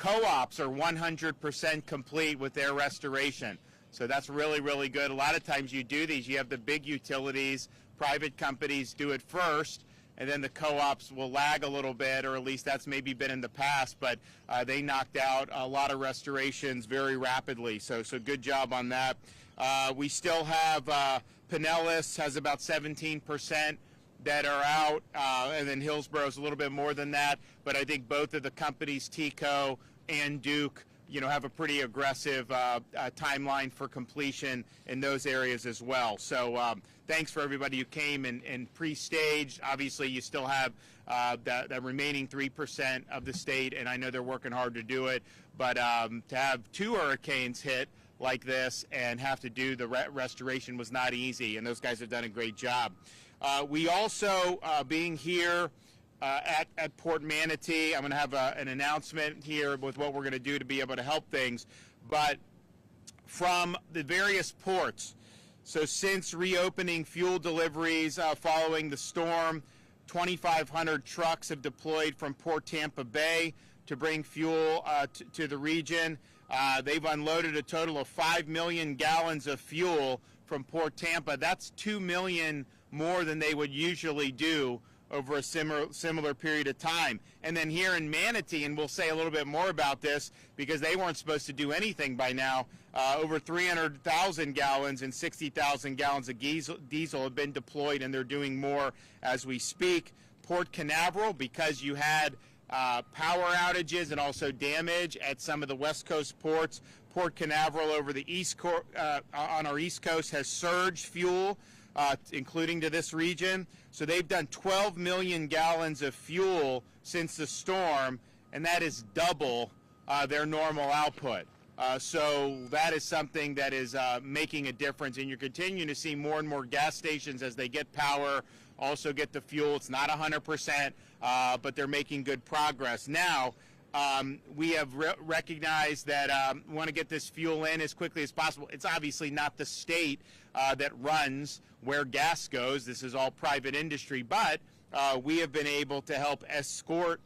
Co-ops are 100% complete with their restoration. So that's really, really good. A lot of times you do these, you have the big utilities, private companies do it first, and then the co-ops will lag a little bit, or at least that's maybe been in the past, but they knocked out a lot of restorations very rapidly. So good job on that. We still have Pinellas has about 17% that are out, and then Hillsboro's a little bit more than that. But I think both of the companies, TECO and Duke, have a pretty aggressive timeline for completion in those areas as well. So thanks for everybody who came and pre-staged. Obviously, you still have the remaining 3% of the state, and I know they're working hard to do it. But to have 2 hurricanes hit like this and have to do the restoration was not easy, and those guys have done a great job. We also, being here at Port Manatee, I'm going to have an announcement here with what we're going to do to be able to help things. But from the various ports, so since reopening fuel deliveries following the storm, 2,500 trucks have deployed from Port Tampa Bay to bring fuel to the region. They've unloaded a total of 5 million gallons of fuel from Port Tampa. That's 2 million more than they would usually do over a similar period of time. And then here in Manatee, and we'll say a little bit more about this because they weren't supposed to do anything by now, over 300,000 gallons and 60,000 gallons of diesel have been deployed, and they're doing more as we speak. Port Canaveral, because you had power outages and also damage at some of the West Coast ports, Port Canaveral over the on our East Coast has surged fuel, including to this region. So they've done 12 million gallons of fuel since the storm, and that is double their normal output. So that is something that is making a difference, and you're continuing to see more and more gas stations as they get power, also get the fuel. It's not 100%, but they're making good progress. Now, we have recognized that we want to get this fuel in as quickly as possible. It's obviously not the state that runs where gas goes. This is all private industry, but we have been able to help escort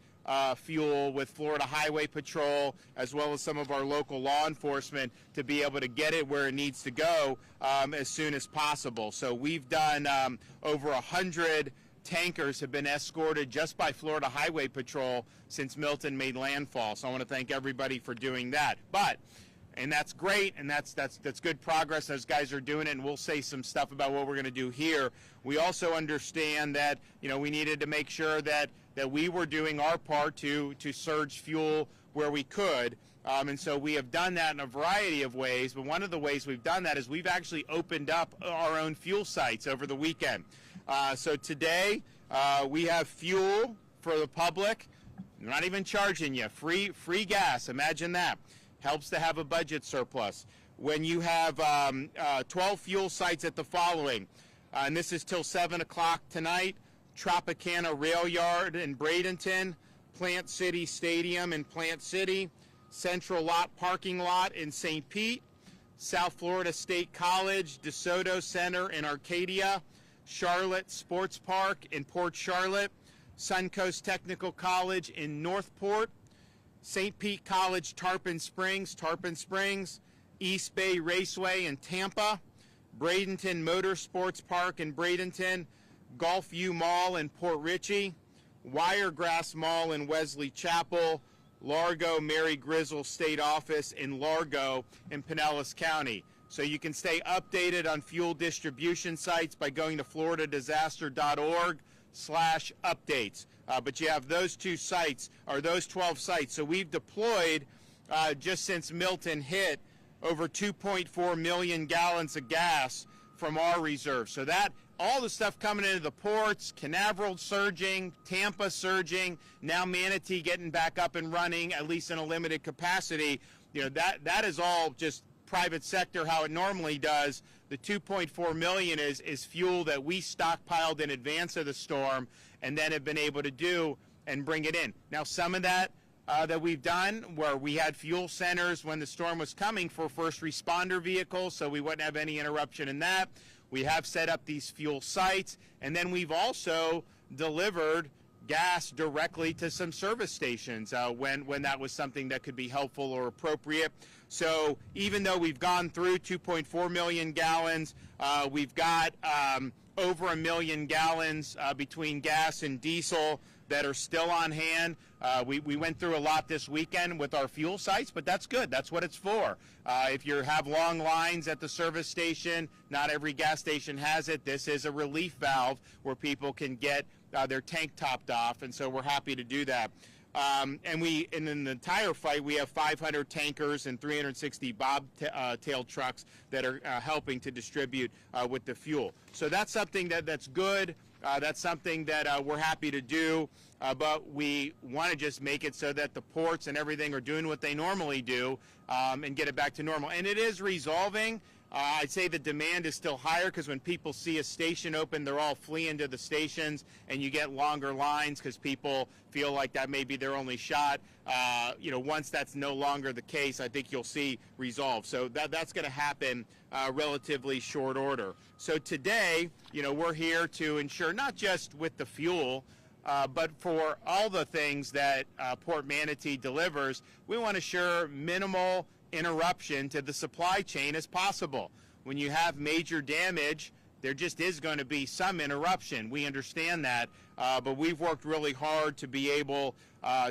fuel with Florida Highway Patrol, as well as some of our local law enforcement, to be able to get it where it needs to go as soon as possible. So we've done over 100 tankers have been escorted just by Florida Highway Patrol since Milton made landfall. So I want to thank everybody for doing that. And that's great, and that's good progress. Those guys are doing it, and we'll say some stuff about what we're going to do here. We also understand that we needed to make sure that we were doing our part to surge fuel where we could. And so we have done that in a variety of ways, but one of the ways we've done that is we've actually opened up our own fuel sites over the weekend. So today we have fuel for the public. We're not even charging you. Free gas. Imagine that. Helps to have a budget surplus. When you have 12 fuel sites at the following, and this is till 7 o'clock tonight: Tropicana Rail Yard in Bradenton, Plant City Stadium in Plant City, Central Lot Parking Lot in St. Pete, South Florida State College, DeSoto Center in Arcadia, Charlotte Sports Park in Port Charlotte, Suncoast Technical College in Northport, St. Pete College Tarpon Springs, East Bay Raceway in Tampa, Bradenton Motorsports Park in Bradenton, Gulfview Mall in Port Richey, Wiregrass Mall in Wesley Chapel, Largo Mary Grizzle State Office in Largo in Pinellas County. So you can stay updated on fuel distribution sites by going to floridadisaster.org/updates. But you have those 2 sites, or those 12 sites. So we've deployed, just since Milton hit, over 2.4 million gallons of gas from our reserve. So that, all the stuff coming into the ports, Canaveral surging, Tampa surging, now Manatee getting back up and running, at least in a limited capacity, that is all just private sector, how it normally does. The 2.4 million is fuel that we stockpiled in advance of the storm and then have been able to do and bring it in. Now, some of that we've done where we had fuel centers when the storm was coming for first responder vehicles, so we wouldn't have any interruption in that. We have set up these fuel sites, and then we've also delivered gas directly to some service stations when that was something that could be helpful or appropriate. So even though we've gone through 2.4 million gallons, we've got over 1 million gallons between gas and diesel that are still on hand. We went through a lot this weekend with our fuel sites, but that's good. That's what it's for. If you have long lines at the service station, not every gas station has it. This is a relief valve where people can get their tank topped off, and so we're happy to do that. And in the entire fight, we have 500 tankers and 360 bobtail trucks that are helping to distribute with the fuel. So that's something that's good. That's something that we're happy to do, but we want to just make it so that the ports and everything are doing what they normally do and get it back to normal. And it is resolving. I'd say the demand is still higher because when people see a station open, they're all fleeing to the stations, and you get longer lines because people feel like that may be their only shot. Once that's no longer the case, I think you'll see resolve. So that's going to happen relatively short order. So today, we're here to ensure not just with the fuel, but for all the things that Port Manatee delivers, we want to ensure minimal interruption to the supply chain as possible. When you have major damage, there just is going to be some interruption. We understand that, but we've worked really hard to be able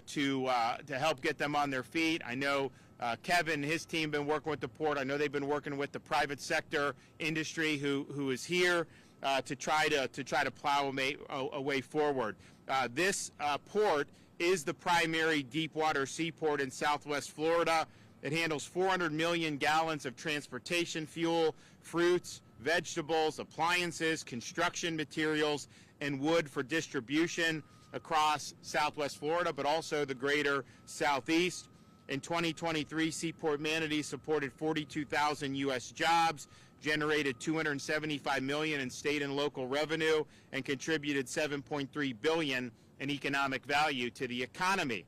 to help get them on their feet. I know Kevin and his team have been working with the port. I know they've been working with the private sector industry who is here to try to plow a way forward. This port is the primary deep water seaport in Southwest Florida. It handles 400 million gallons of transportation fuel, fruits, vegetables, appliances, construction materials, and wood for distribution across Southwest Florida, but also the greater Southeast. In 2023, Seaport Manatee supported 42,000 U.S. jobs, generated $275 million in state and local revenue, and contributed $7.3 billion in economic value to the economy.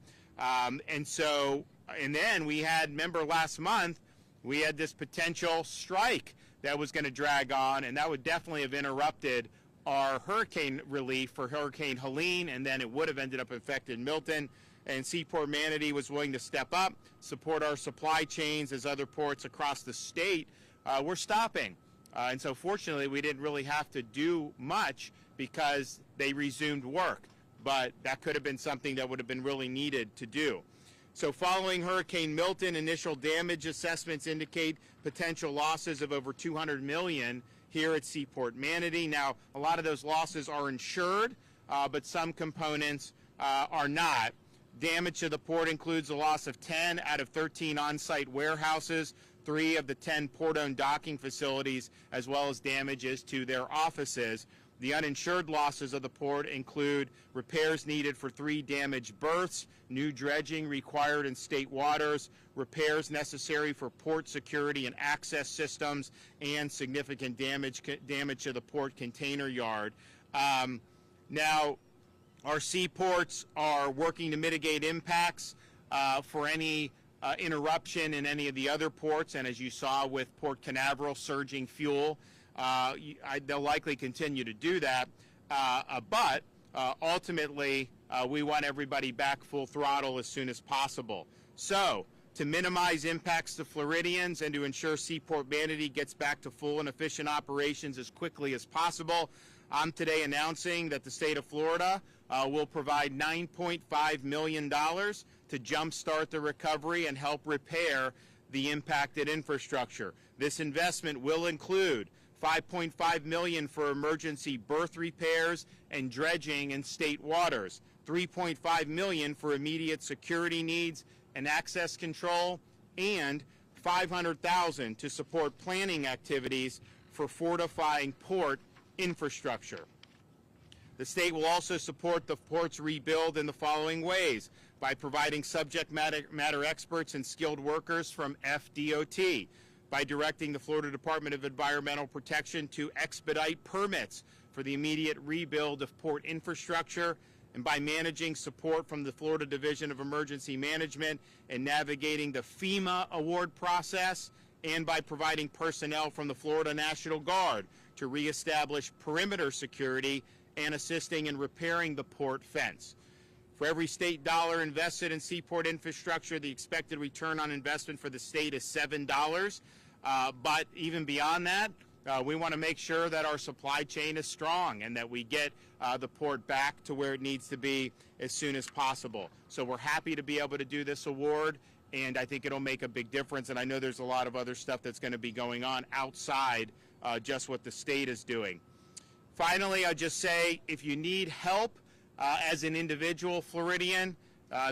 And then we had, remember last month, we had this potential strike that was going to drag on, and that would definitely have interrupted our hurricane relief for Hurricane Helene, and then it would have ended up affecting Milton. And Seaport Manatee was willing to step up, support our supply chains as other ports across the state were stopping. And so fortunately, we didn't really have to do much because they resumed work. But that could have been something that would have been really needed to do. So following Hurricane Milton, initial damage assessments indicate potential losses of over $200 million here at Seaport Manatee. Now, a lot of those losses are insured, but some components are not. Damage to the port includes the loss of 10 out of 13 on-site warehouses, 3 of the 10 port-owned docking facilities, as well as damages to their offices. The uninsured losses of the port include repairs needed for 3 damaged berths, new dredging required in state waters, repairs necessary for port security and access systems, and significant damage to the port container yard. Now, our seaports are working to mitigate impacts for any interruption in any of the other ports, and as you saw with Port Canaveral surging fuel, they'll likely continue to do that, but ultimately we want everybody back full throttle as soon as possible. So to minimize impacts to Floridians and to ensure Seaport Manatee gets back to full and efficient operations as quickly as possible, I'm today announcing that the state of Florida will provide $9.5 million to jumpstart the recovery and help repair the impacted infrastructure. This investment will include $5.5 million for emergency berth repairs and dredging in state waters, $3.5 million for immediate security needs and access control, and $500,000 to support planning activities for fortifying port infrastructure. The state will also support the port's rebuild in the following ways: by providing subject matter experts and skilled workers from FDOT, by directing the Florida Department of Environmental Protection to expedite permits for the immediate rebuild of port infrastructure, and by managing support from the Florida Division of Emergency Management and navigating the FEMA award process, and by providing personnel from the Florida National Guard to reestablish perimeter security and assisting in repairing the port fence. For every state dollar invested in seaport infrastructure, the expected return on investment for the state is $7. But even beyond that, we want to make sure that our supply chain is strong and that we get the port back to where it needs to be as soon as possible. So we're happy to be able to do this award, and I think it'll make a big difference. And I know there's a lot of other stuff that's going to be going on outside just what the state is doing. Finally, I'll just say, if you need help as an individual Floridian,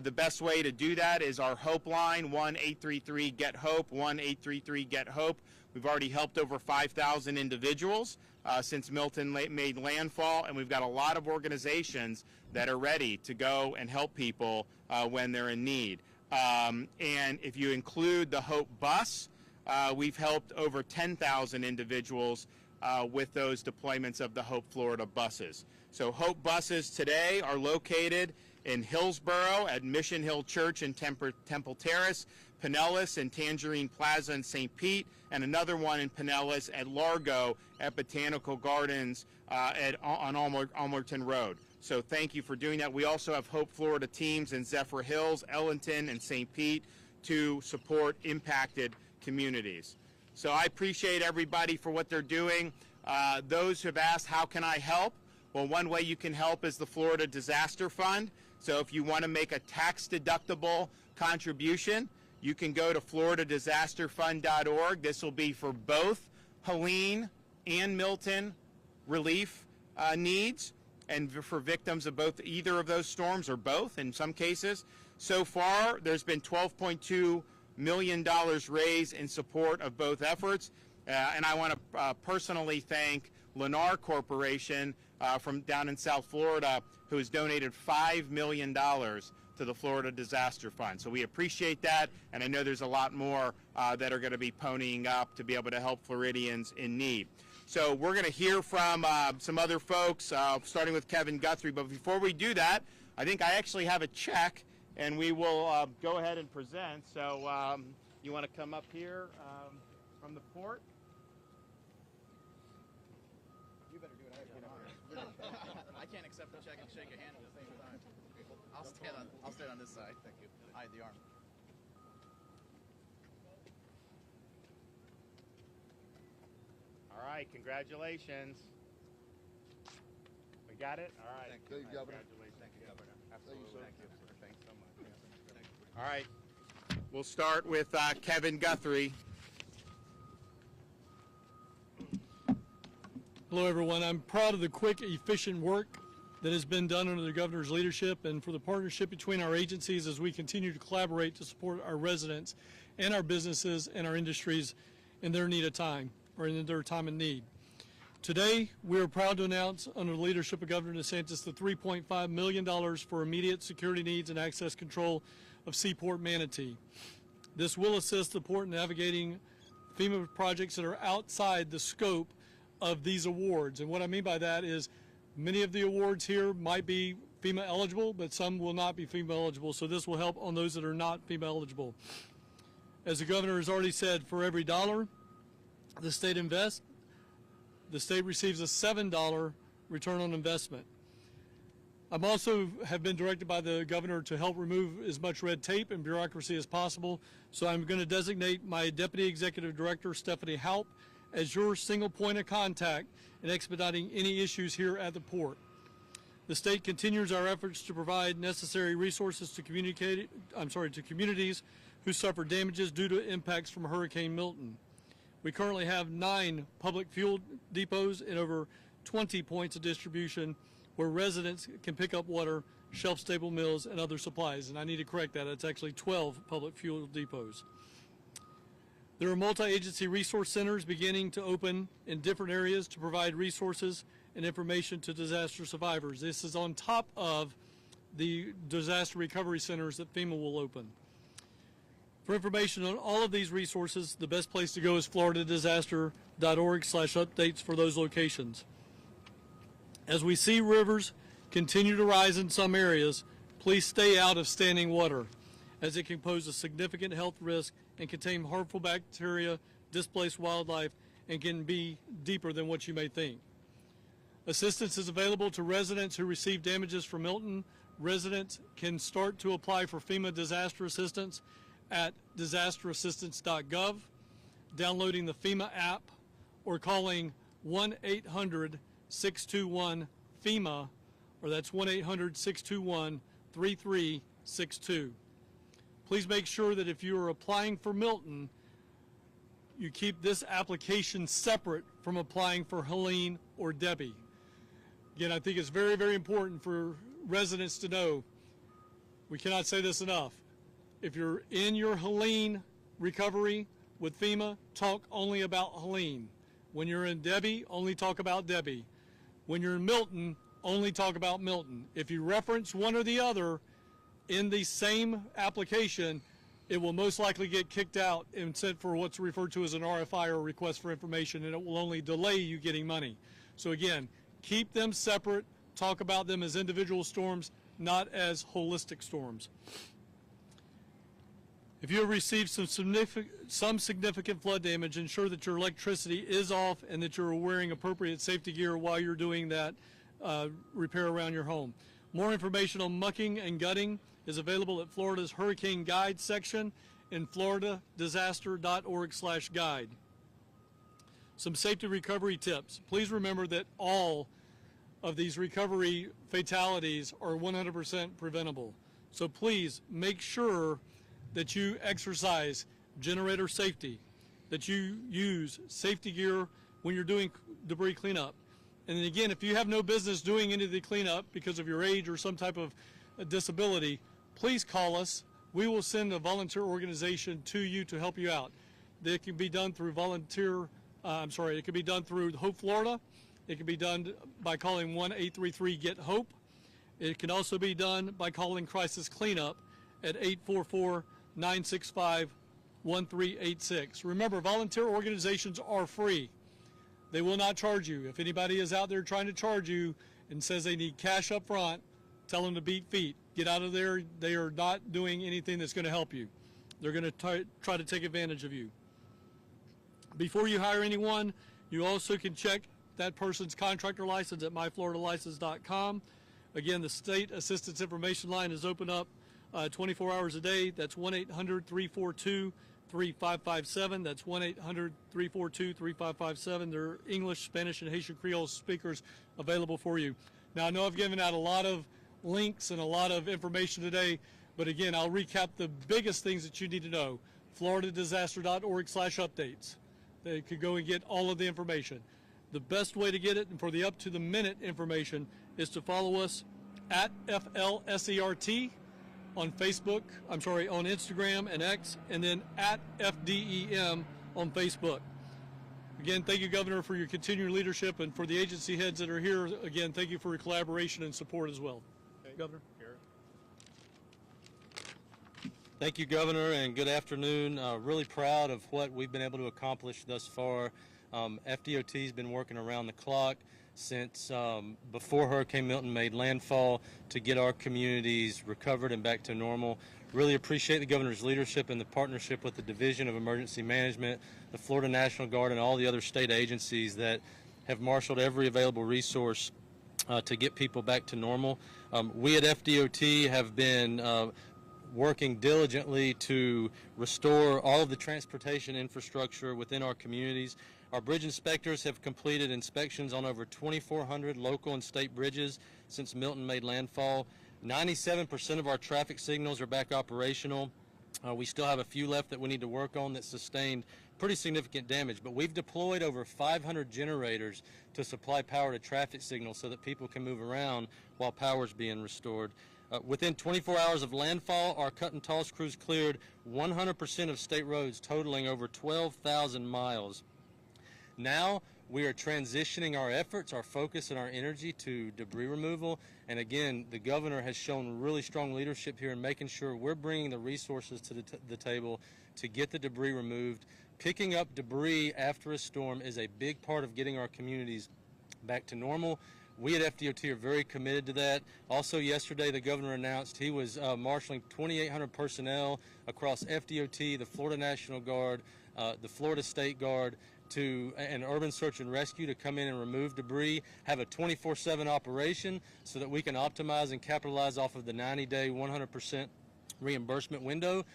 the best way to do that is our Hope line, 1-833-GET-HOPE, 1-833-GET-HOPE. We've already helped over 5,000 individuals since Milton made landfall, and we've got a lot of organizations that are ready to go and help people when they're in need. And if you include the Hope bus, we've helped over 10,000 individuals with those deployments of the Hope Florida buses. So Hope buses today are located in Hillsborough at Mission Hill Church in Temple Terrace, Pinellas and Tangerine Plaza in St. Pete, and another one in Pinellas at Largo at Botanical Gardens on Almerton Road. So thank you for doing that. We also have Hope Florida teams in Zephyr Hills, Ellington, and St. Pete to support impacted communities. So I appreciate everybody for what they're doing. Those who have asked, how can I help? Well, one way you can help is the Florida Disaster Fund. So if you want to make a tax-deductible contribution, you can go to floridadisasterfund.org. This will be for both Helene and Milton relief needs, and for victims of both, either of those storms or both in some cases. So far, there's been $12.2 million raised in support of both efforts. And I want to personally thank Lennar Corporation from down in South Florida, who has donated $5 million to the Florida Disaster Fund. So we appreciate that, and I know there's a lot more that are going to be ponying up to be able to help Floridians in need. So we're going to hear from some other folks, starting with Kevin Guthrie. But before we do that, I think I actually have a check, and we will go ahead and present. So you want to come up here from the port? You better do it. I can't accept the check and shake a hand at the same time. I'll stand on this side. Thank you. Hide the arm. All right, congratulations. We got it? All right. Thank you, Governor. Congratulations. Thank you, Governor. Absolutely. Thank you. Thanks so much. Thank you. All right. We'll start with Kevin Guthrie. Hello, everyone. I'm proud of the quick, efficient work that has been done under the governor's leadership and for the partnership between our agencies as we continue to collaborate to support our residents and our businesses and our industries in their need of time, or in their time of need. Today, we are proud to announce, under the leadership of Governor DeSantis, the $3.5 million for immediate security needs and access control of Seaport Manatee. This will assist the port in navigating FEMA projects that are outside the scope of these awards. And what I mean by that is many of the awards here might be FEMA eligible, but some will not be FEMA eligible. So this will help on those that are not FEMA eligible. As the governor has already said, for every dollar the state invests, the state receives a $7 return on investment. I'm also have been directed by the governor to help remove as much red tape and bureaucracy as possible. So I'm going to designate my Deputy Executive Director, Stephanie Haupt, as your single point of contact in expediting any issues here at the port. The state continues our efforts to provide necessary resources to communities who suffer damages due to impacts from Hurricane Milton. We currently have 9 public fuel depots and over 20 points of distribution where residents can pick up water, shelf-stable meals, and other supplies. And I need to correct that. It's actually 12 public fuel depots. There are multi-agency resource centers beginning to open in different areas to provide resources and information to disaster survivors. This is on top of the disaster recovery centers that FEMA will open. For information on all of these resources, the best place to go is floridadisaster.org/updates for those locations. As we see rivers continue to rise in some areas, please stay out of standing water, as it can pose a significant health risk and contain harmful bacteria, displace wildlife, and can be deeper than what you may think. Assistance is available to residents who receive damages from Milton. Residents can start to apply for FEMA disaster assistance at disasterassistance.gov, downloading the FEMA app, or calling 1-800-621-FEMA, or that's 1-800-621-3362. Please make sure that if you are applying for Milton, you keep this application separate from applying for Helene or Debbie. Again, I think it's very, very important for residents to know, we cannot say this enough, if you're in your Helene recovery with FEMA, talk only about Helene. When you're in Debbie, only talk about Debbie. When you're in Milton, only talk about Milton. If you reference one or the other in the same application, it will most likely get kicked out and sent for what's referred to as an RFI, or request for information, and it will only delay you getting money. So again, keep them separate, talk about them as individual storms, not as holistic storms. If you have received some significant flood damage, ensure that your electricity is off and that you're wearing appropriate safety gear while you're doing that repair around your home. More information on mucking and gutting is available at Florida's Hurricane Guide section in floridadisaster.org/guide. Some safety recovery tips. Please remember that all of these recovery fatalities are 100% preventable. So please make sure that you exercise generator safety, that you use safety gear when you're doing debris cleanup. And then again, if you have no business doing any of the cleanup because of your age or some type of disability, please call us. We will send a volunteer organization to you to help you out. It can be done through it can be done through Hope Florida. It can be done by calling 1-833-GET-HOPE. It can also be done by calling Crisis Cleanup at 844-965-1386. Remember, volunteer organizations are free. They will not charge you. If anybody is out there trying to charge you and says they need cash up front, tell them to beat feet. Get out of there. They are not doing anything that's going to help you. They're going to try to take advantage of you. Before you hire anyone, you also can check that person's contractor license at myfloridalicense.com. Again, the State Assistance Information Line is open up 24 hours a day. That's 1-800-342-3557. That's 1-800-342-3557. There are English, Spanish, and Haitian Creole speakers available for you. Now, I know I've given out a lot of links and a lot of information today, but again, I'll recap the biggest things that you need to know. floridadisaster.org/updates. They could go and get all of the information. The best way to get it, and for the up-to-the-minute information, is to follow us at FLSERT on Facebook, on Instagram and X, and then at FDEM on Facebook. Again, thank you, Governor, for your continued leadership, and for the agency heads that are here, again, thank you for your collaboration and support as well. Okay. Governor. Thank you, Governor, and good afternoon. Really proud of what we've been able to accomplish thus far. FDOT has been working around the clock since before Hurricane Milton made landfall to get our communities recovered and back to normal. Really appreciate the Governor's leadership and the partnership with the Division of Emergency Management, the Florida National Guard, and all the other state agencies that have marshaled every available resource to get people back to normal. We at FDOT have been working diligently to restore all of the transportation infrastructure within our communities. Our bridge inspectors have completed inspections on over 2,400 local and state bridges since Milton made landfall. 97% of our traffic signals are back operational. We still have a few left that we need to work on that sustained pretty significant damage, but we've deployed over 500 generators to supply power to traffic signals so that people can move around while power is being restored. Within 24 hours of landfall, our cut and toss crews cleared 100% of state roads, totaling over 12,000 miles. Now we are transitioning our efforts, our focus, and our energy to debris removal. And again, the Governor has shown really strong leadership here in making sure we're bringing the resources to the table to get the debris removed. Picking up debris after a storm is a big part of getting our communities back to normal. We at FDOT are very committed to that. Also yesterday, the Governor announced he was marshaling 2,800 personnel across FDOT, the Florida National Guard, the Florida State Guard, an urban search and rescue to come in and remove debris, have a 24/7 operation so that we can optimize and capitalize off of the 90-day 100% reimbursement window.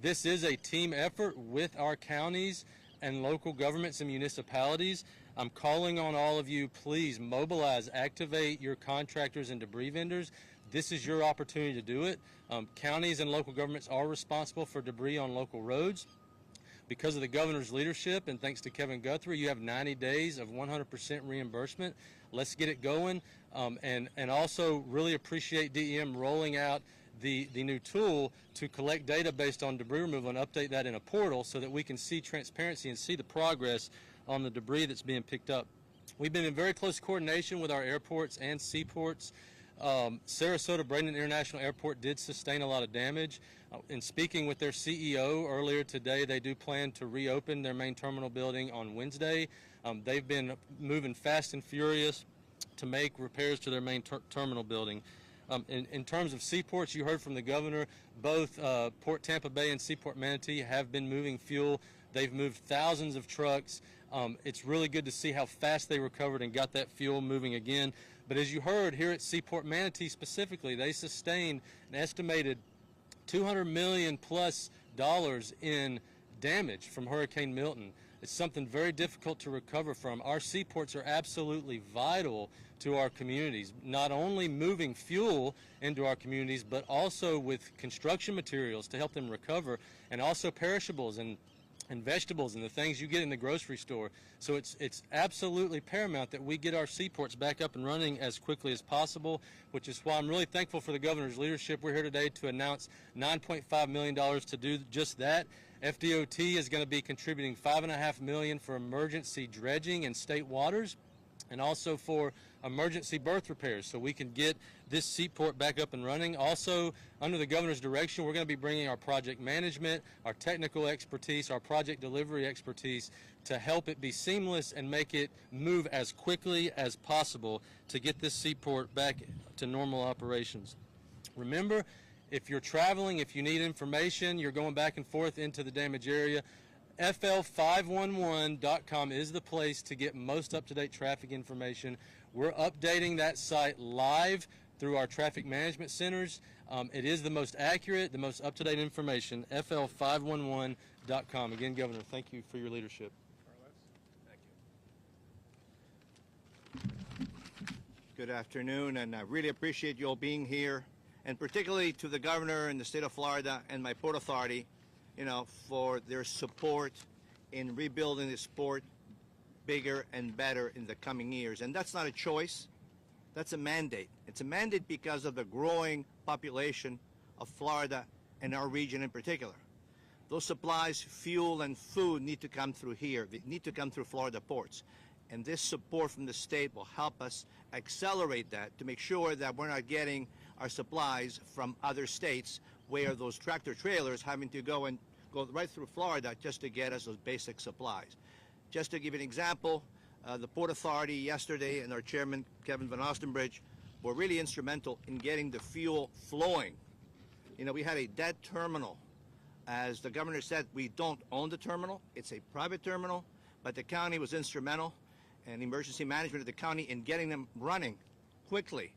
This is a team effort with our counties and local governments and municipalities. I'm calling on all of you, please mobilize, activate your contractors and debris vendors. This is your opportunity to do it. Counties and local governments are responsible for debris on local roads. Because of the governor's leadership and thanks to Kevin Guthrie, you have 90 days of 100% reimbursement. Let's get it going. And also really appreciate DEM rolling out the new tool to collect data based on debris removal and update that in a portal so that we can see transparency and see the progress on the debris that's being picked up. We've been in very close coordination with our airports and seaports. Sarasota Bradenton International Airport did sustain a lot of damage. In speaking with their CEO earlier today, they do plan to reopen their main terminal building on Wednesday. They've been moving fast and furious to make repairs to their main terminal building. In terms of seaports, you heard from the governor, both Port Tampa Bay and Seaport Manatee have been moving fuel. They've moved thousands of trucks. It's really good to see how fast they recovered and got that fuel moving again. But as you heard here at Seaport Manatee specifically, they sustained an estimated $200 million plus in damage from Hurricane Milton. It's something very difficult to recover from. Our seaports are absolutely vital to our communities, not only moving fuel into our communities, but also with construction materials to help them recover, and also perishables and vegetables and the things you get in the grocery store. So it's absolutely paramount that we get our seaports back up and running as quickly as possible, which is why I'm really thankful for the governor's leadership. We're here today to announce $9.5 million to do just that. FDOT is going to be contributing $5.5 million for emergency dredging in state waters, and also for emergency berth repairs so we can get this seaport back up and running. Also, under the governor's direction, we're going to be bringing our project management, our technical expertise, our project delivery expertise to help it be seamless and make it move as quickly as possible to get this seaport back to normal operations. Remember, if you're traveling, if you need information, you're going back and forth into the damage area, FL511.com is the place to get most up-to-date traffic information. We're updating that site live through our traffic management centers. It is the most accurate, the most up-to-date information, FL511.com. Again, Governor, thank you for your leadership. Good afternoon, and I really appreciate you all being here, and particularly to the governor in the state of Florida and my Port Authority, for their support in rebuilding this port bigger and better in the coming years. And that's not a choice, that's a mandate. It's a mandate because of the growing population of Florida and our region in particular. Those supplies, fuel and food, need to come through here. They need to come through Florida ports. And this support from the state will help us accelerate that to make sure that we're not getting our supplies from other states where those tractor trailers having to go right through Florida just to get us those basic supplies. Just to give you an example, the Port Authority yesterday and our chairman, Kevin Van Ostenbridge, were really instrumental in getting the fuel flowing. We had a dead terminal. As the governor said, we don't own the terminal. It's a private terminal, but the county was instrumental, and emergency management of the county, in getting them running quickly,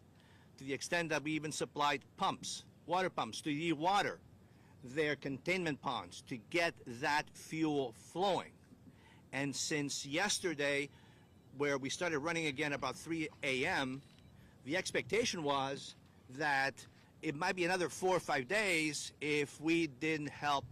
to the extent that we even supplied pumps, water pumps, to de-water their containment ponds to get that fuel flowing. And since yesterday, where we started running again about 3 a.m., the expectation was that it might be another 4 or 5 days if we didn't help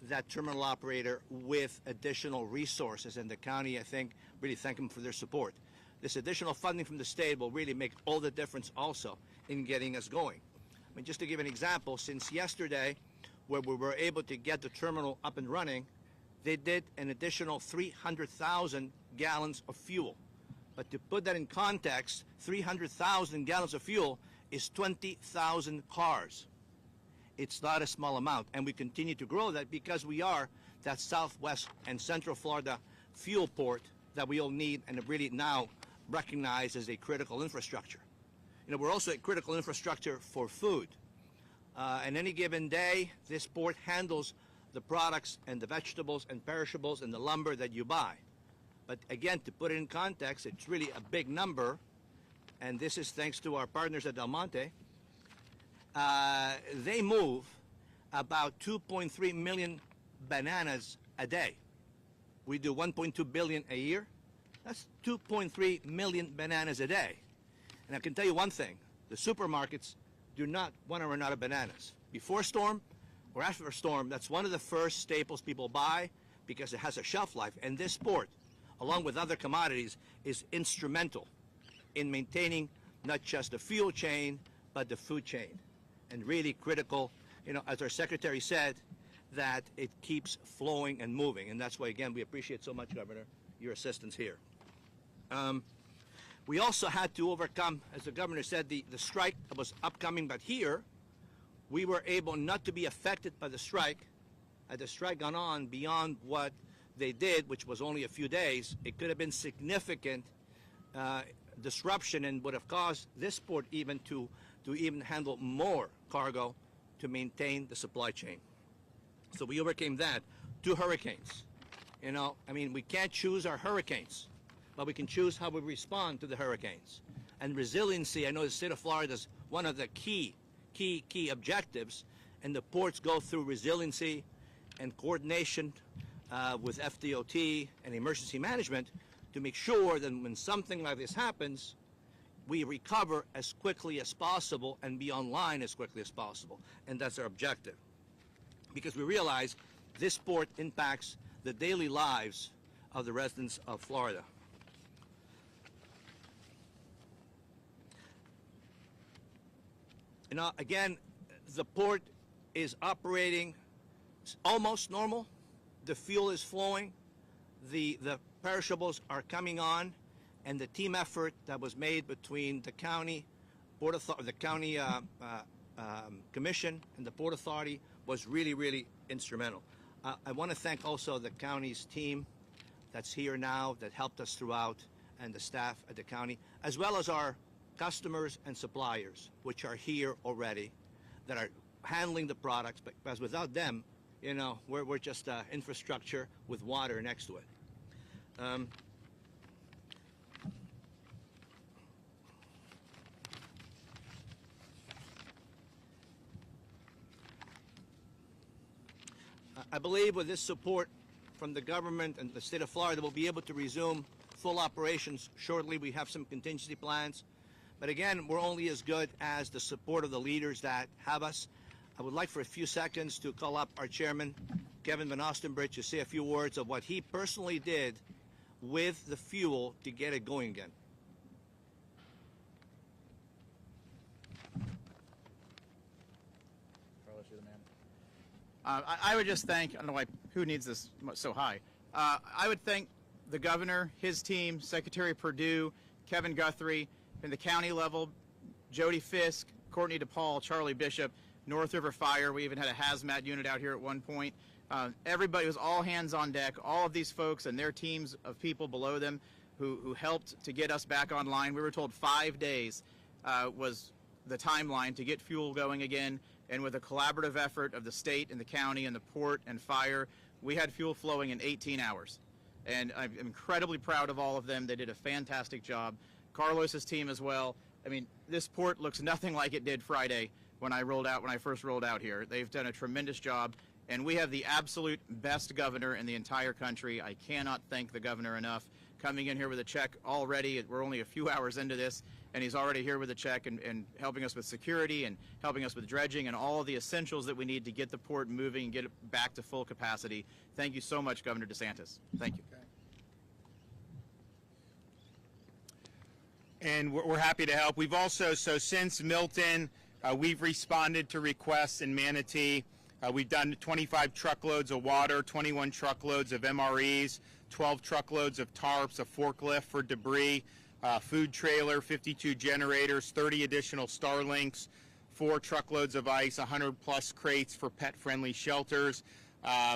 that terminal operator with additional resources. And the county, I think, really thank them for their support. This additional funding from the state will really make all the difference also in getting us going. I mean, just to give an example, since yesterday, where we were able to get the terminal up and running, they did an additional 300,000 gallons of fuel. But to put that in context, 300,000 gallons of fuel is 20,000 cars. It's not a small amount, and we continue to grow that because we are that Southwest and Central Florida fuel port that we all need and really now recognize as a critical infrastructure. We're also a critical infrastructure for food. On any given day, this port handles the products and the vegetables and perishables and the lumber that you buy. But again, to put it in context, it's really a big number, and this is thanks to our partners at Del Monte. They move about 2.3 million bananas a day. We do 1.2 billion a year. That's 2.3 million bananas a day. And I can tell you one thing, the supermarkets do not want to run out of bananas. Before storm or after a storm, that's one of the first staples people buy because it has a shelf life. And this sport, along with other commodities, is instrumental in maintaining not just the fuel chain, but the food chain. And really critical, you know, as our secretary said, that it keeps flowing and moving. And that's why, again, we appreciate so much, Governor, your assistance here. We also had to overcome, as the governor said, the strike that was upcoming, but here we were able not to be affected by the strike. Had the strike gone on beyond what they did, which was only a few days, it could have been significant disruption and would have caused this port even to even handle more cargo to maintain the supply chain. So we overcame that. 2 hurricanes. You know, I mean, we can't choose our hurricanes, but we can choose how we respond to the hurricanes. And resiliency, I know the state of Florida is one of the key objectives, and the ports go through resiliency and coordination with FDOT and emergency management to make sure that when something like this happens, we recover as quickly as possible and be online as quickly as possible. And that's our objective. Because we realize this port impacts the daily lives of the residents of Florida. You know, again, the port is operating almost normal. The fuel is flowing. The perishables are coming on, and the team effort that was made between the county commission and the Port Authority was really instrumental. I want to thank also the county's team that's here now that helped us throughout, and the staff at the county, as well as our customers and suppliers, which are here already, that are handling the products, because without them, you know, we're just infrastructure with water next to it. I believe with this support from the government and the state of Florida, we'll be able to resume full operations shortly. We have some contingency plans. But again, we're only as good as the support of the leaders that have us. I would like for a few seconds to call up our chairman, Kevin Van Ostenbridge, to say a few words of what he personally did with the fuel to get it going again. Carlos, you're the man. I would just thank, I don't know why, who needs this so high? I would thank the governor, his team, Secretary Perdue, Kevin Guthrie, and the county level, Jody Fisk, Courtney DePaul, Charlie Bishop, North River Fire. We even had a hazmat unit out here at one point. Everybody was all hands on deck, all of these folks and their teams of people below them who helped to get us back online. We were told 5 days was the timeline to get fuel going again. And with a collaborative effort of the state and the county and the port and fire, we had fuel flowing in 18 hours. And I'm incredibly proud of all of them. They did a fantastic job. Carlos's team as well. I mean, this port looks nothing like it did Friday when I first rolled out here. They've done a tremendous job, and we have the absolute best governor in the entire country. I cannot thank the governor enough. Coming in here with a check already, we're only a few hours into this, and he's already here with a check and helping us with security and helping us with dredging and all of the essentials that we need to get the port moving and get it back to full capacity. Thank you so much, Governor DeSantis. Thank you. Okay. And we're happy to help. We've also, so since Milton, we've responded to requests in Manatee. We've done 25 truckloads of water, 21 truckloads of MREs, 12 truckloads of tarps, a forklift for debris, food trailer, 52 generators, 30 additional Starlinks, 4 truckloads of ice, 100 plus crates for pet-friendly shelters,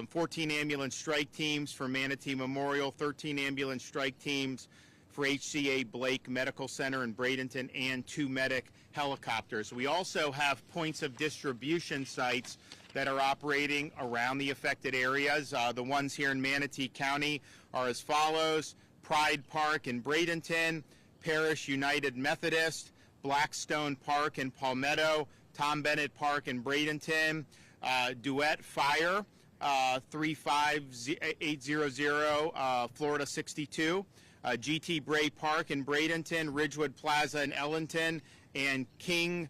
14 ambulance strike teams for Manatee Memorial, 13 ambulance strike teams for HCA Blake Medical Center in Bradenton, and 2 medic helicopters. We also have points of distribution sites that are operating around the affected areas. The ones here in Manatee County are as follows: Pride Park in Bradenton, Parish United Methodist, Blackstone Park in Palmetto, Tom Bennett Park in Bradenton, Duet Fire, 35800 Florida 62, GT Bray Park in Bradenton, Ridgewood Plaza in Ellington, and King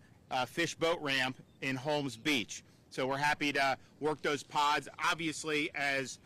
Fish Boat Ramp in Holmes Beach. So we're happy to work those pods. Obviously, as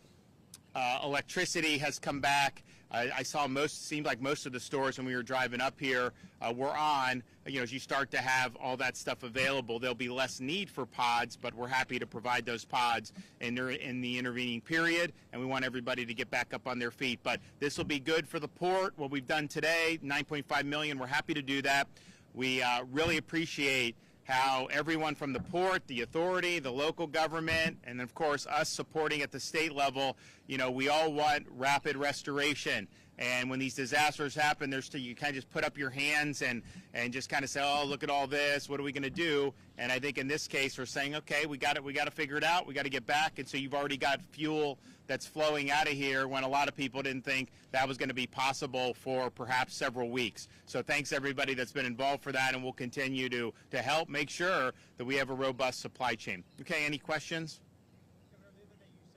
electricity has come back, I saw seemed like most of the stores when we were driving up here were on. As you start to have all that stuff available, there'll be less need for pods, but we're happy to provide those pods in the intervening period, and we want everybody to get back up on their feet. But this will be good for the port. What we've done today, $9.5 million, we're happy to do that. We really appreciate how everyone from the port, the authority, the local government, and of course us supporting at the state level, we all want rapid restoration. And when these disasters happen, you kind of just put up your hands and just kind of say, oh, look at all this, what are we going to do? And I think in this case we're saying, okay, we got to figure it out, we got to get back. And so you've already got fuel that's flowing out of here when a lot of people didn't think that was going to be possible for perhaps several weeks. So thanks everybody that's been involved for that, and we'll continue to help make sure that we have a robust supply chain. Okay, any questions?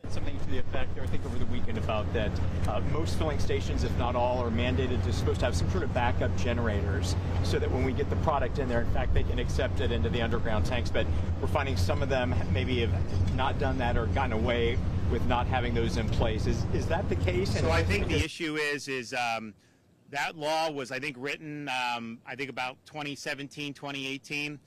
Something to the effect, I think over the weekend, about that most filling stations, if not all, are mandated to supposed to have some sort of backup generators so that when we get the product in there, in fact, they can accept it into the underground tanks. But we're finding some of them maybe have not done that or gotten away with not having those in place. Is that the case? So I think the issue is that law was, I think, written, about 2017, 2018.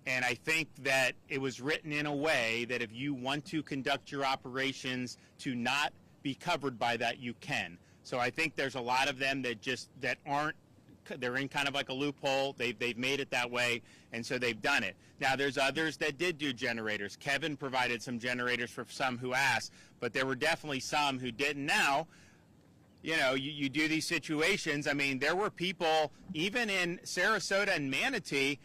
And I think that it was written in a way that if you want to conduct your operations to not be covered by that, you can. So I think there's a lot of them that aren't, they're in kind of like a loophole. They've made it that way, and so they've done it. Now there's others that did do generators. Kevin provided some generators for some who asked, but there were definitely some who didn't. Now, you do these situations. I mean, there were people even in Sarasota and Manatee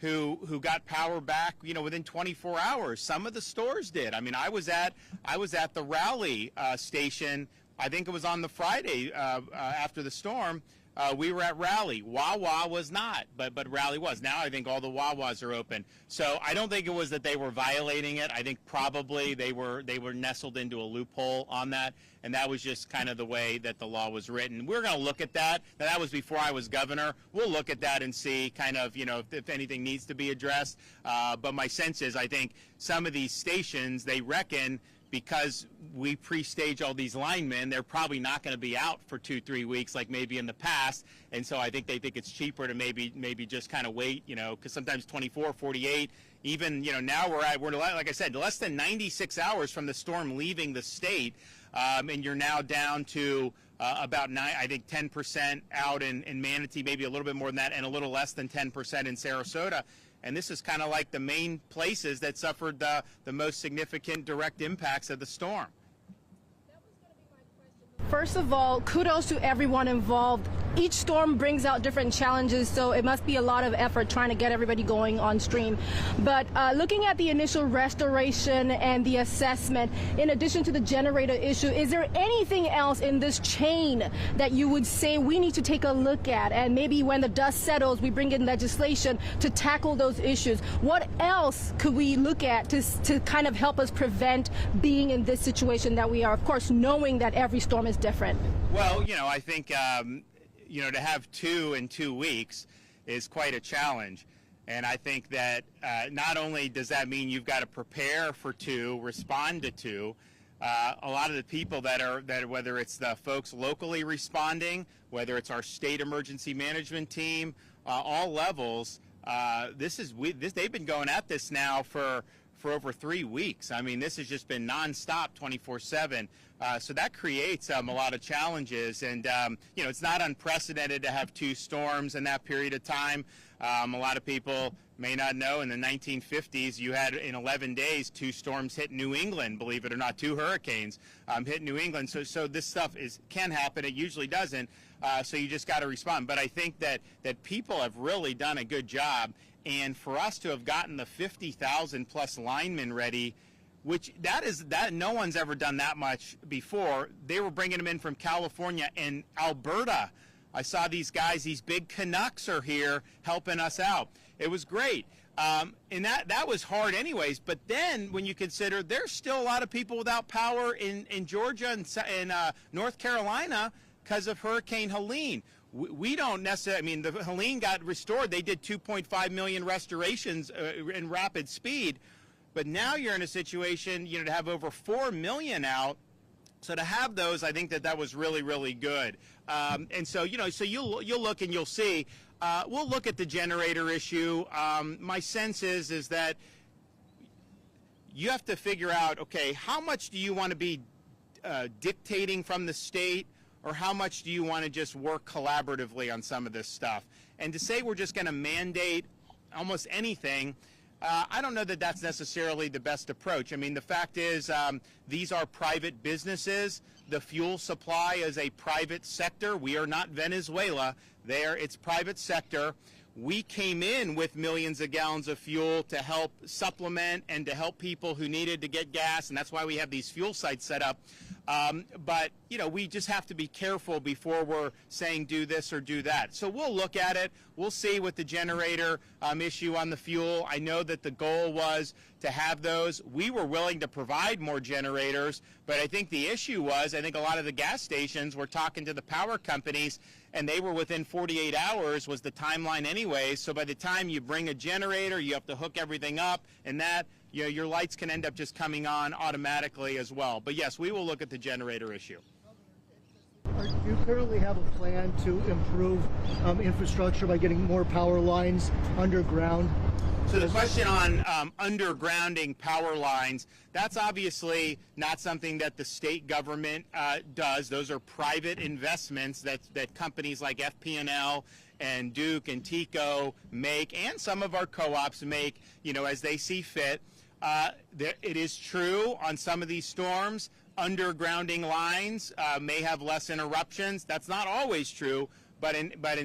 who got power back, within 24 hours. Some of the stores did. I mean, I was at the Raleigh station. I think it was on the Friday after the storm. We were at Raleigh. Wawa was not, but Raleigh was. Now I think all the Wawas are open. So I don't think it was that they were violating it. I think probably they were nestled into a loophole on that, and that was just kind of the way that the law was written. We're going to look at that. Now, that was before I was governor. We'll look at that and see kind of, if anything needs to be addressed. But my sense is I think some of these stations, they reckon, because we pre-stage all these linemen, they're probably not going to be out for 2-3 weeks like maybe in the past. And so I think they think it's cheaper to maybe just kind of wait, because sometimes 24, 48, even, now we're like I said, less than 96 hours from the storm leaving the state. And you're now down to about 10% out in Manatee, maybe a little bit more than that, and a little less than 10% in Sarasota. And this is kind of like the main places that suffered the most significant direct impacts of the storm. First of all, kudos to everyone involved. Each storm brings out different challenges, so it must be a lot of effort trying to get everybody going on stream. But looking at the initial restoration and the assessment, in addition to the generator issue, is there anything else in this chain that you would say we need to take a look at? And maybe when the dust settles, we bring in legislation to tackle those issues. What else could we look at to kind of help us prevent being in this situation that we are, of course, knowing that every storm is different? Well, I think, to have 2 in 2 weeks is quite a challenge. And I think that not only does that mean you've got to prepare for 2, respond to 2, a lot of the people that whether it's the folks locally responding, whether it's our state emergency management team, all levels, they've been going at this now for over 3 weeks. I mean, this has just been nonstop 24/7. So that creates a lot of challenges. And, it's not unprecedented to have 2 storms in that period of time. A lot of people may not know in the 1950s, you had in 11 days 2 storms hit New England, believe it or not, 2 hurricanes hit New England. So this stuff can happen. It usually doesn't. So you just got to respond. But I think that people have really done a good job. And for us to have gotten the 50,000 plus linemen ready which that no one's ever done that much before. They were bringing them in from California and Alberta. I saw these guys, these big Canucks are here helping us out. It was great. And that was hard anyways. But then when you consider there's still a lot of people without power in Georgia and North Carolina because of Hurricane Helene. We don't necessarily, I mean, the Helene got restored. They did 2.5 million restorations in rapid speed. But now you're in a situation, to have over 4 million out. So to have those, I think that was really, really good. And so, so you'll look and you'll see. We'll look at the generator issue. My sense is that you have to figure out, okay, how much do you want to be dictating from the state, or how much do you want to just work collaboratively on some of this stuff? And to say we're just going to mandate almost anything, I don't know that that's necessarily the best approach. I mean, the fact is these are private businesses. The fuel supply is a private sector. We are not Venezuela. It's private sector. We came in with millions of gallons of fuel to help supplement and to help people who needed to get gas, and that's why we have these fuel sites set up. But, we just have to be careful before we're saying do this or do that. So we'll look at it. We'll see with the generator issue on the fuel. I know that the goal was to have those. We were willing to provide more generators, but I think the issue was, I think a lot of the gas stations were talking to the power companies, and they were within 48 hours was the timeline anyways. So by the time you bring a generator, you have to hook everything up, and that, your lights can end up just coming on automatically as well. But yes, we will look at the generator issue. Do you currently have a plan to improve infrastructure by getting more power lines underground? So the question on undergrounding power lines, that's obviously not something that the state government does. Those are private investments that companies like FP&L and Duke and TECO make, and some of our co-ops make, as they see fit. It is true on some of these storms, undergrounding lines may have less interruptions. That's not always true, but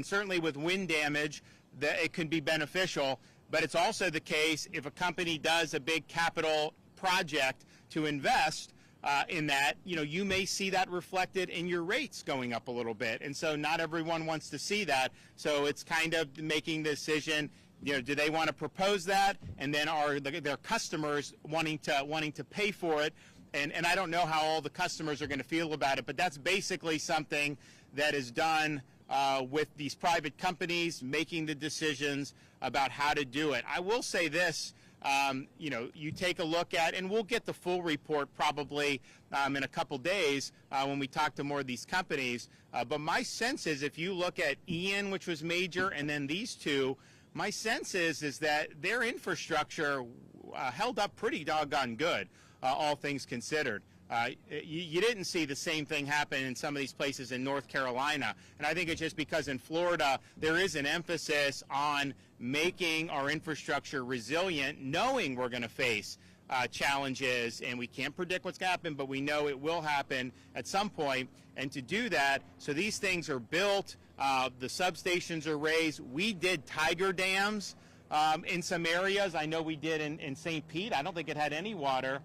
certainly with wind damage, it can be beneficial. But it's also the case if a company does a big capital project to invest in that, you may see that reflected in your rates going up a little bit. And so not everyone wants to see that. So it's kind of making the decision, do they want to propose that? And then are their customers wanting to pay for it? And I don't know how all the customers are going to feel about it, but that's basically something that is done with these private companies making the decisions about how to do it. I will say this, you take a look at, and we'll get the full report probably in a couple days when we talk to more of these companies. But my sense is if you look at Ian, which was major, and then these two, my sense is that their infrastructure held up pretty doggone good, all things considered. You didn't see the same thing happen in some of these places in North Carolina. And I think it's just because in Florida there is an emphasis on making our infrastructure resilient, knowing we're going to face challenges, and we can't predict what's going to happen, but we know it will happen at some point. And to do that, so these things are built, the substations are raised. We did tiger dams in some areas. I know we did in St. Pete. I don't think it had any water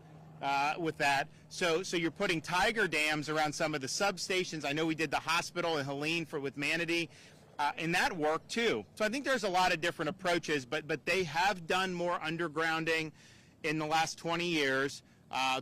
with that. So you're putting tiger dams around some of the substations. I know we did the hospital in Helene with Manatee, and that worked too. So I think there's a lot of different approaches, but they have done more undergrounding in the last 20 years.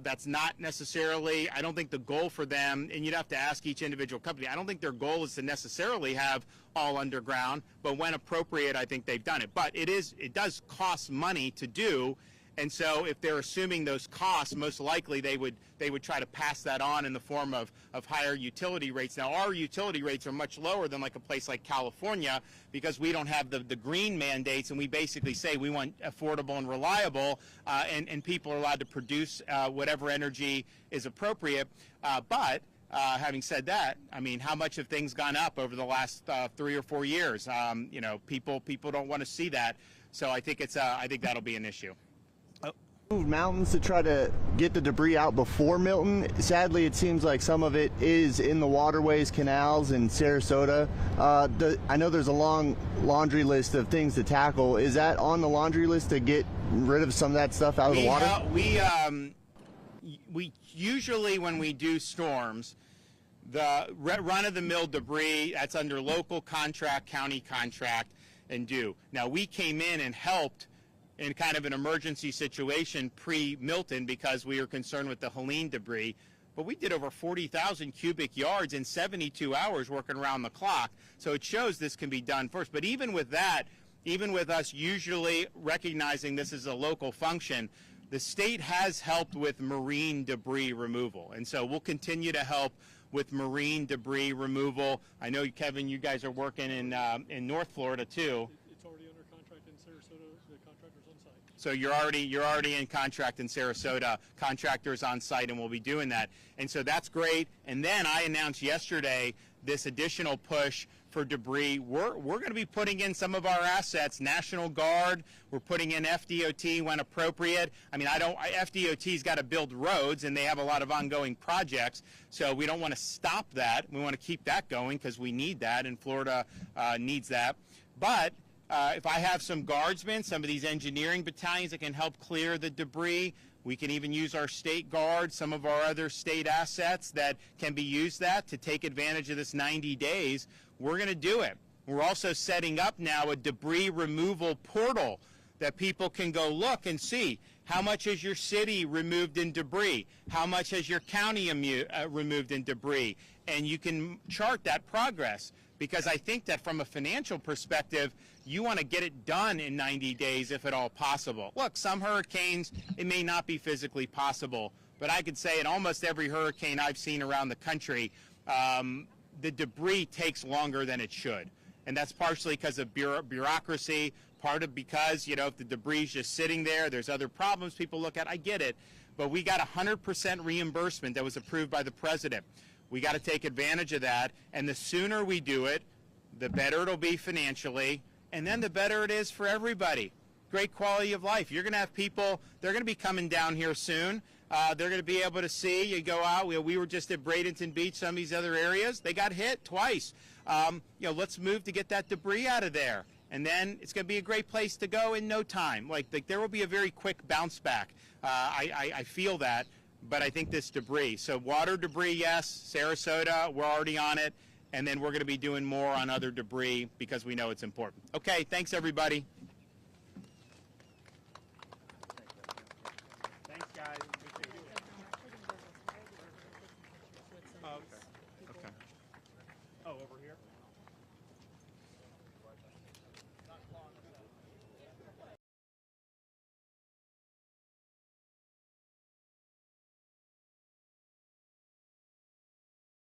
That's not necessarily, I don't think the goal for them, and you'd have to ask each individual company, I don't think their goal is to necessarily have all underground, but when appropriate, I think they've done it. But it does cost money to do. And so if they're assuming those costs, most likely they would try to pass that on in the form of higher utility rates. Now, our utility rates are much lower than like a place like California because we don't have the green mandates, and we basically say we want affordable and reliable, and people are allowed to produce whatever energy is appropriate. But having said that, I mean, how much have things gone up over the last 3 or 4 years? People don't want to see that. So I think I think that'll be an issue. Moved mountains to try to get the debris out before Milton. Sadly, it seems like some of it is in the waterways, canals in Sarasota. I know there's a long laundry list of things to tackle. Is that on the laundry list to get rid of some of that stuff out of the water? we usually, when we do storms, the run-of-the-mill debris, that's under local contract, county contract, and due. Now, we came in and helped in kind of an emergency situation pre-Milton because we were concerned with the Helene debris, but we did over 40,000 cubic yards in 72 hours working around the clock, so it shows this can be done first. But even with that, even with us usually recognizing this is a local function, the state has helped with marine debris removal, and so we'll continue to help with marine debris removal. I know, Kevin, you guys are working in North Florida too. It's already under contract in Sarasota. The contractor's on site. So you're already in contract in Sarasota. Contractors on site, and we'll be doing that. And so that's great. And then I announced yesterday this additional push for debris. We're going to be putting in some of our assets, National Guard. We're putting in FDOT when appropriate. I mean, FDOT's got to build roads, and they have a lot of ongoing projects, so we don't want to stop that. We want to keep that going because we need that, and Florida needs that. But if I have some guardsmen, some of these engineering battalions that can help clear the debris, we can even use our state guard, some of our other state assets that can be used to take advantage of this 90 days. We're going to do it. We're also setting up now a debris removal portal that people can go look and see how much has your city removed in debris, how much has your county removed in debris, and you can chart that progress. Because I think that from a financial perspective, you want to get it done in 90 days if at all possible. Look, some hurricanes, it may not be physically possible, but I could say in almost every hurricane I've seen around the country, the debris takes longer than it should. And that's partially because of bureaucracy, part of because, you know, if the debris is just sitting there, there's other problems people look at. I get it. But we got 100% reimbursement that was approved by the president. We got to take advantage of that. And the sooner we do it, the better it'll be financially. And then the better it is for everybody. Great quality of life. You're going to have people, they're going to be coming down here soon. They're going to be able to see. You go out. We were just at Bradenton Beach, some of these other areas. They got hit twice. You know, let's move to get that debris out of there. And then it's going to be a great place to go in no time. Like there will be a very quick bounce back. I feel that. But I think this debris. So water debris, yes. Sarasota, we're already on it. And then we're going to be doing more on other debris because we know it's important. Okay, thanks, everybody.